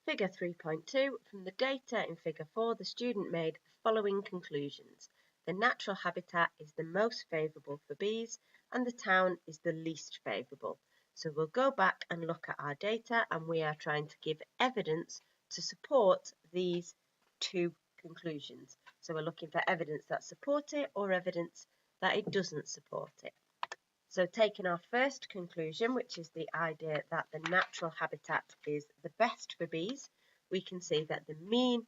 Figure 3.2. From the data in Figure 4, the student made the following conclusions. The natural habitat is the most favourable for bees and the town is the least favourable. So we'll go back and look at our data, and we are trying to give evidence to support these two conclusions. So we're looking for evidence that supports it or evidence that it doesn't support it. So taking our first conclusion, which is the idea that the natural habitat is the best for bees, we can see that the mean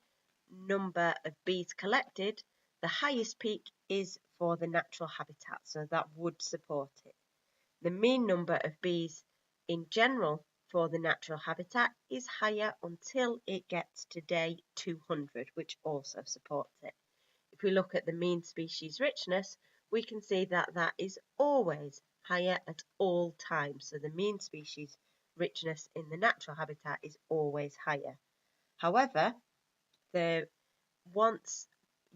number of bees collected, the highest peak is for the natural habitat, so that would support it. The mean number of bees in general for the natural habitat is higher until it gets to day 200, which also supports it. If we look at the mean species richness, we can see that that is always higher at all times. So the mean species richness in the natural habitat is always higher. However, once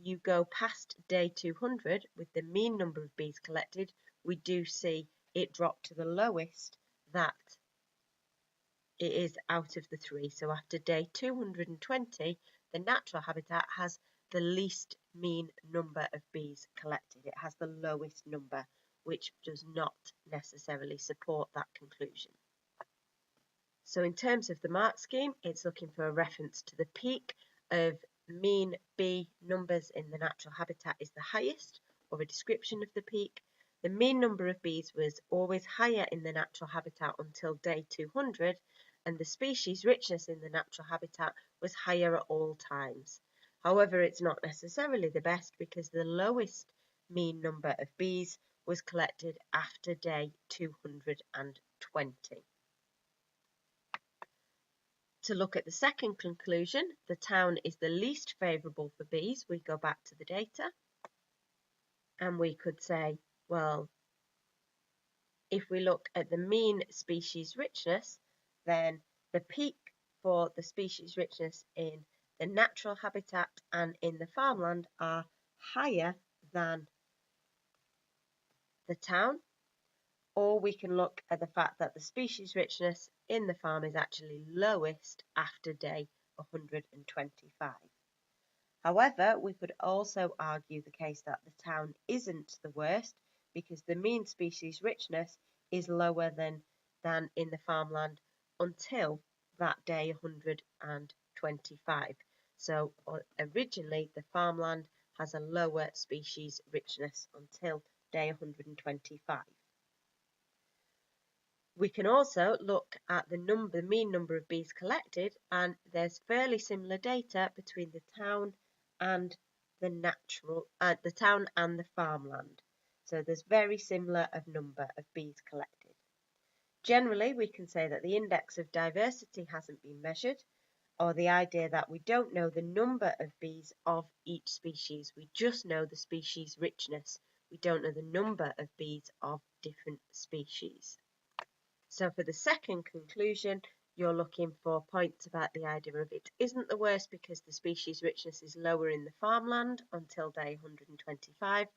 you go past day 200 with the mean number of bees collected, we do see it drop to the lowest that it is out of the three. So after day 220, the natural habitat has the least mean number of bees collected. It has the lowest number, which does not necessarily support that conclusion. So in terms of the mark scheme, it's looking for a reference to the peak of mean bee numbers in the natural habitat is the highest, or a description of the peak. The mean number of bees was always higher in the natural habitat until day 200, and the species richness in the natural habitat was higher at all times. However, it's not necessarily the best because the lowest mean number of bees was collected after day 220. To look at the second conclusion, the town is the least favourable for bees, we go back to the data and we could say, well, if we look at the mean species richness, then the peak for the species richness in the natural habitat and in the farmland are higher than the town, or we can look at the fact that the species richness in the farm is actually lowest after day 125. However, we could also argue the case that the town isn't the worst because the mean species richness is lower than in the farmland until that day 125. So originally the farmland has a lower species richness until day 125. We can also look at the mean number of bees collected, and there's fairly similar data between the town and the town and the farmland. So there's very similar of number of bees collected. Generally, we can say that the index of diversity hasn't been measured, or the idea that we don't know the number of bees of each species. We just know the species richness. We don't know the number of bees of different species. So for the second conclusion, you're looking for points about the idea of it isn't the worst because the species richness is lower in the farmland until day 125.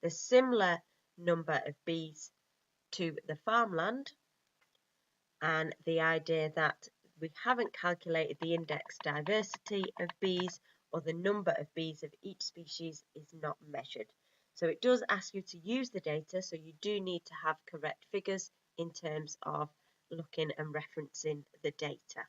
The similar number of bees to the farmland, and the idea that we haven't calculated the index diversity of bees, or the number of bees of each species is not measured. So it does ask you to use the data, so you do need to have correct figures in terms of looking and referencing the data.